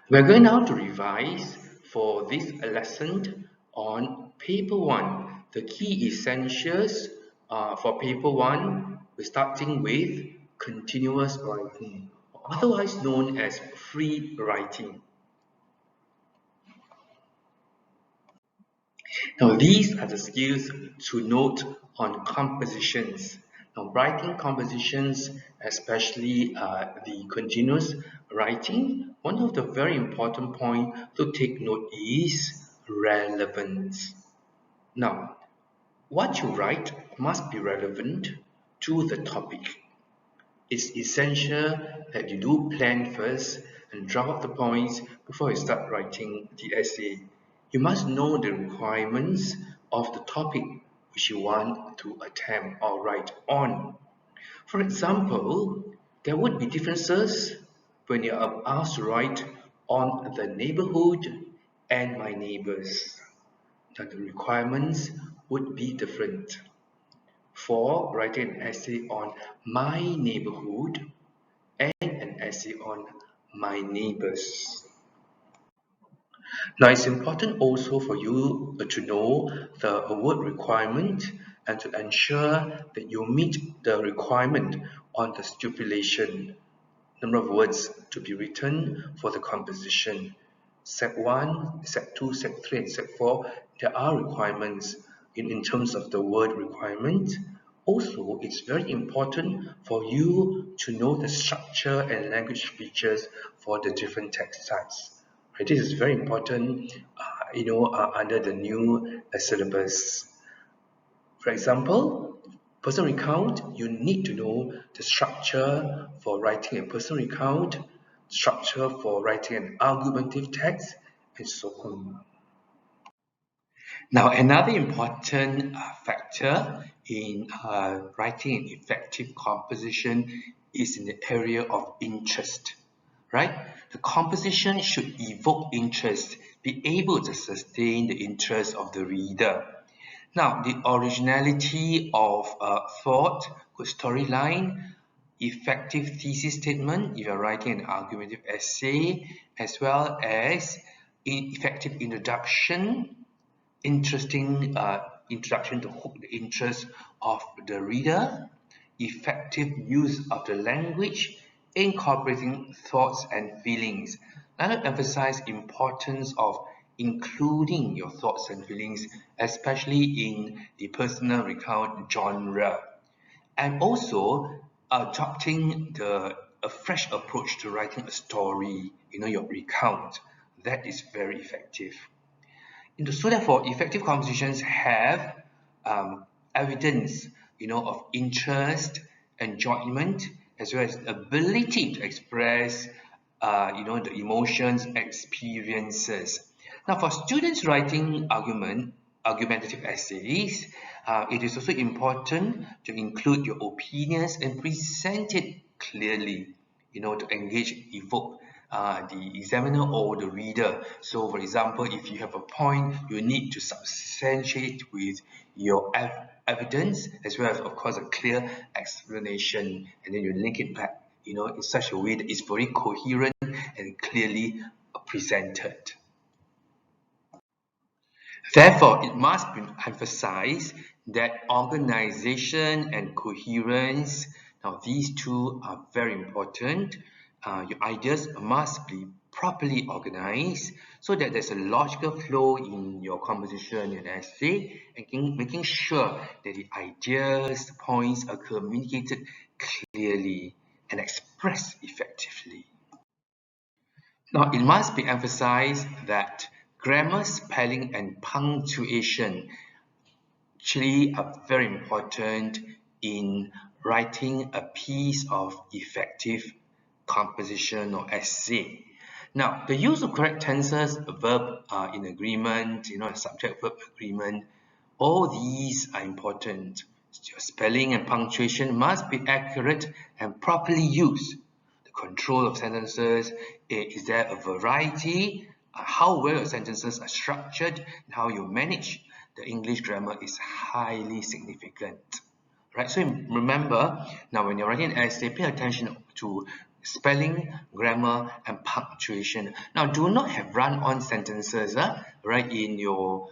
We're going now to revise for this lesson on paper 1. The key essentials for paper 1, we're starting with continuous writing, otherwise known as free writing. Now, these are the skills to note on compositions. Now, writing compositions, especially the continuous writing, one of the very important points to take note is relevance. Now, what you write must be relevant to the topic. It's essential that you do plan first and draft up the points before you start writing the essay. You must know the requirements of the topic which you want to attempt or write on. For example, there would be differences when you are asked to write on the neighborhood and my neighbors. Now, the requirements would be different. For writing an essay on my neighborhood and an essay on my neighbors. Now, it's important also for you to know the word requirement and to ensure that you meet the requirement on the stipulation, number of words to be written for the composition. Set 1, Set 2, Set 3, and Set 4, there are requirements in terms of the word requirement. Also, it's very important for you to know the structure and language features for the different text types. Right? This is very important, under the new syllabus. For example, personal recount, you need to know the structure for writing a personal recount, structure for writing an argumentative text, and so on. Now, another important factor in writing an effective composition is in the area of interest, right? The composition should evoke interest, be able to sustain the interest of the reader. Now, the originality of thought, good storyline, effective thesis statement if you're writing an argumentative essay, as well as effective introduction, interesting introduction to hook the interest of the reader, effective use of the language, incorporating thoughts and feelings. Now, I emphasize importance of including your thoughts and feelings, especially in the personal recount genre, and also adopting a fresh approach to writing a story, your recount. That is very effective. So therefore, effective compositions have evidence, of interest, enjoyment, as well as ability to express, the emotions, experiences. Now, for students writing argumentative essays, it is also important to include your opinions and present it clearly, to engage, evoke the examiner or the reader. So, for example, if you have a point, you need to substantiate with your evidence, as well as, of course, a clear explanation, and then you link it back, in such a way that it's very coherent and clearly presented. Therefore, it must be emphasized that organization and coherence, now these two are very important. Your ideas must be properly organized so that there's a logical flow in your composition and essay, and making sure that the ideas, the points are communicated clearly and expressed effectively. Now, it must be emphasized that grammar, spelling, and punctuation actually are very important in writing a piece of effective composition or essay. Now, the use of correct tenses, verb in agreement, subject-verb agreement, all these are important. Your spelling and punctuation must be accurate and properly used. The control of sentences, is there a variety? How well your sentences are structured and how you manage the English grammar is highly significant. Right? So remember, now when you're writing an essay, pay attention to spelling, grammar, and punctuation. Now, do not have run-on sentences, right? In your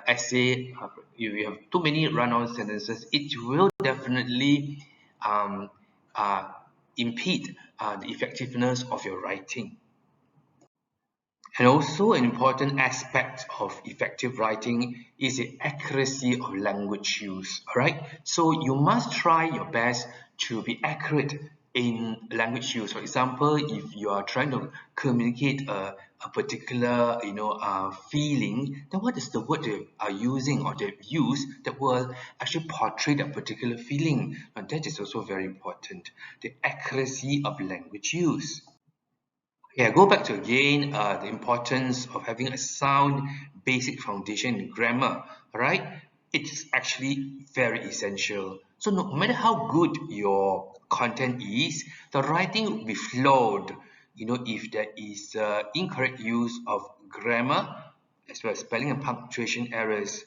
essay, you have too many run-on sentences. It will definitely um, uh, impede the effectiveness of your writing. And also an important aspect of effective writing is the accuracy of language use, alright? So you must try your best to be accurate in language use. For example, if you are trying to communicate a particular, feeling, then what is the word they are using or they've used that will actually portray that particular feeling? And that is also very important. The accuracy of language use. Yeah, go back to again the importance of having a sound basic foundation in grammar, right? It's actually very essential. So no matter how good your content is, the writing will be flawed. If there is incorrect use of grammar, as well as spelling and punctuation errors.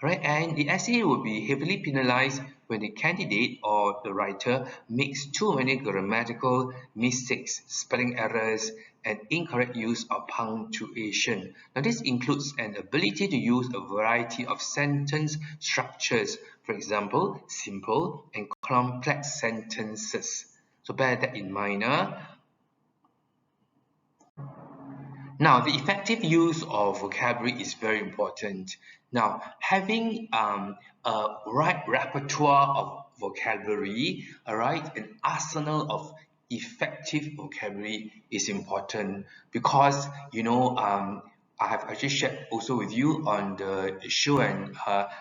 Right, and the essay will be heavily penalized when the candidate or the writer makes too many grammatical mistakes, spelling errors, and incorrect use of punctuation. Now, this includes an ability to use a variety of sentence structures, for example, simple and complex sentences. So bear that in mind. Now, the effective use of vocabulary is very important. Now, having a right repertoire of vocabulary, an arsenal of effective vocabulary is important because, I have actually shared also with you on the show and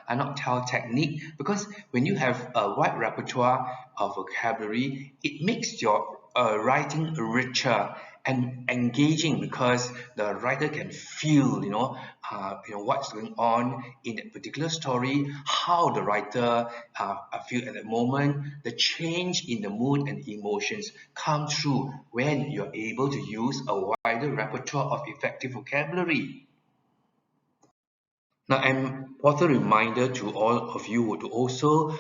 not tell technique, because when you have a wide repertoire of vocabulary, it makes your writing richer and engaging, because the writer can feel what's going on in that particular story, how the writer feel at that moment. The change in the mood and emotions come through when you're able to use a wider repertoire of effective vocabulary. Now, an important reminder to all of you to also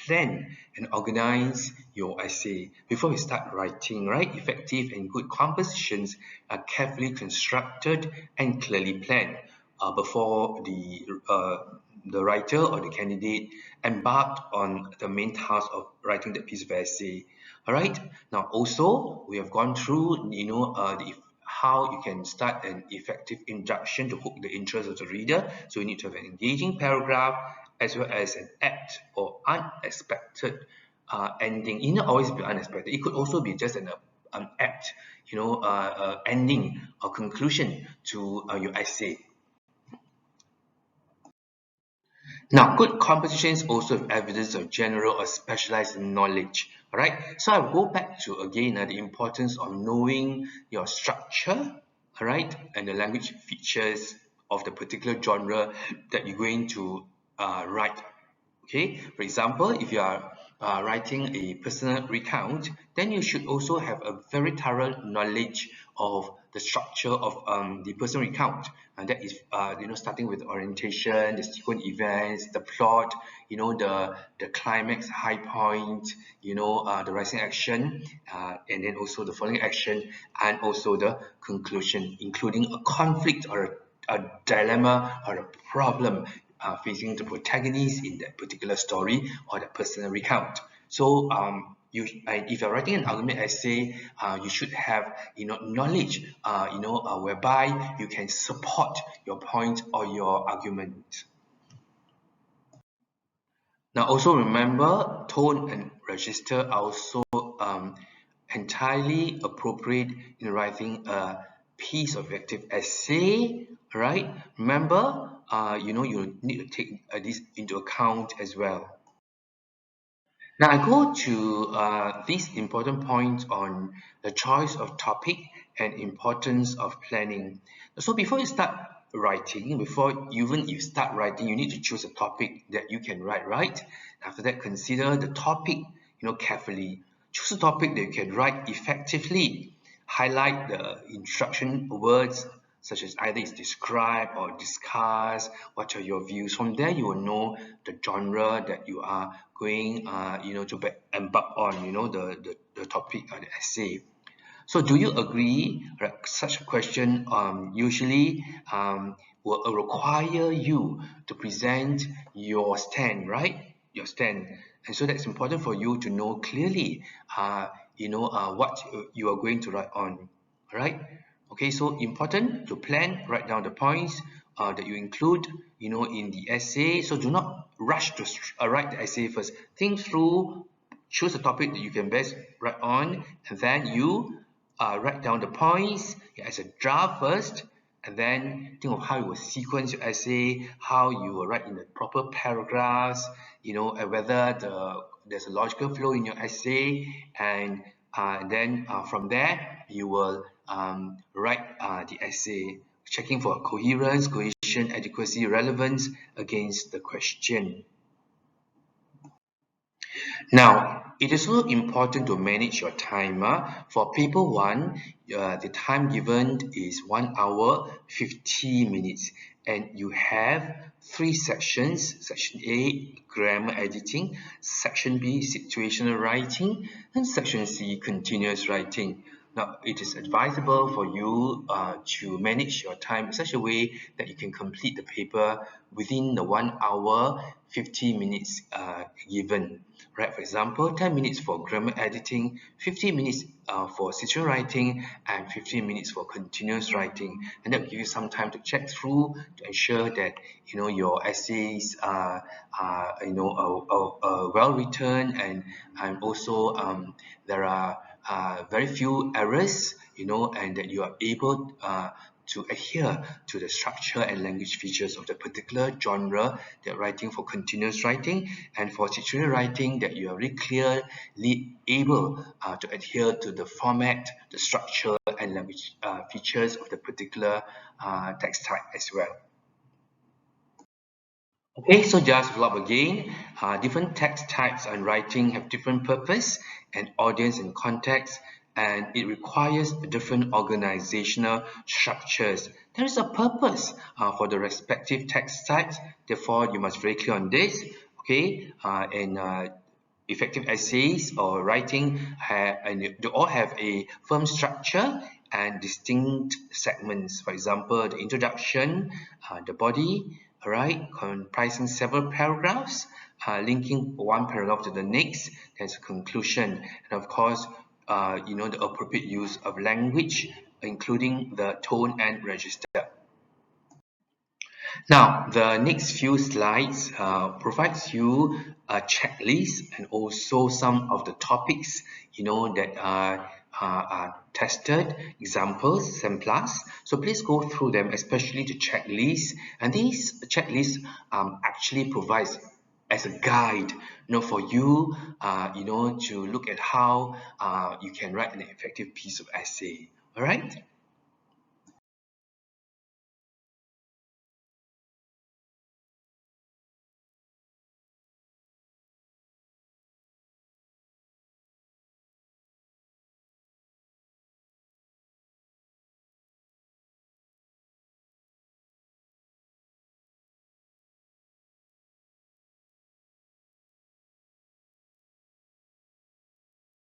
plan and organize your essay before you start writing. Right, effective and good compositions are carefully constructed and clearly planned before the writer or the candidate embarked on the main task of writing the piece of essay. All right. Now, also we have gone through how you can start an effective introduction to hook the interest of the reader. So you need to have an engaging paragraph as well as an apt or unexpected ending. It not always be unexpected. It could also be just an apt, ending or conclusion to your essay. Now, good compositions also have evidence of general or specialized knowledge. All right, so I'll go back to again the importance of knowing your structure, all right, and the language features of the particular genre that you're going to write. Okay, for example, if you are writing a personal recount, then you should also have a very thorough knowledge of the structure of the personal recount, and that is starting with orientation, the sequence events, the plot, the climax, high point, the rising action, and then also the falling action, and also the conclusion, including a conflict or a dilemma or a problem facing the protagonist in that particular story or that personal recount. So if you're writing an argument essay, you should have knowledge whereby you can support your point or your argument. Now also remember, tone and register are also entirely appropriate in writing a piece of effective essay, right? Remember, you need to take this into account as well. Now I go to these important points on the choice of topic and importance of planning. So before you start writing, before even you start writing, you need to choose a topic that you can write, right? After that, consider the topic, carefully. Choose a topic that you can write effectively. Highlight the instruction words, such as either it's describe or discuss, what are your views. From there, you will know the genre that you are going, to embark on, the the topic or the essay. So do you agree that such a question usually will require you to present your stand, right? Your stand. And so that's important for you to know clearly, what you are going to write on, all right? Okay, so important to plan, write down the points that you include, in the essay. So do not rush to write the essay first. Think through, choose a topic that you can best write on, and then you write down the points as a draft first, and then think of how you will sequence your essay, how you will write in the proper paragraphs, and whether there's a logical flow in your essay, and then from there you will write the essay, checking for coherence, cohesion, adequacy, relevance against the question. Now, it is also important to manage your time. For paper one, the time given is 1 hour 50 minutes, and you have three sections. Section A, grammar editing; section B, situational writing; and section C, continuous writing. Now, it is advisable for you to manage your time in such a way that you can complete the paper within the 1 hour 50 minutes given. Right, for example, 10 minutes for grammar editing, 15 minutes for situational writing, and 15 minutes for continuous writing. And that will give you some time to check through to ensure that your essays are well written, and also there are very few errors, and that you are able to adhere to the structure and language features of the particular genre that you're writing for continuous writing, and for situational writing that you are really clearly able to adhere to the format, the structure, and language features of the particular text type as well. Okay, so just follow up again. Different text types and writing have different purpose and audience and context, and it requires different organizational structures. There is a purpose for the respective text types. Therefore, you must be very clear on this. Okay, and effective essays or writing and they all have a firm structure and distinct segments. For example, the introduction, the body, right, comprising several paragraphs, linking one paragraph to the next. There's a conclusion, and of course, the appropriate use of language, including the tone and register. Now, the next few slides provides you a checklist and also some of the topics, that are tested, examples, exemplars. So please go through them, especially the checklist. And these checklists actually provides as a guide, for you, to look at how you can write an effective piece of essay. All right.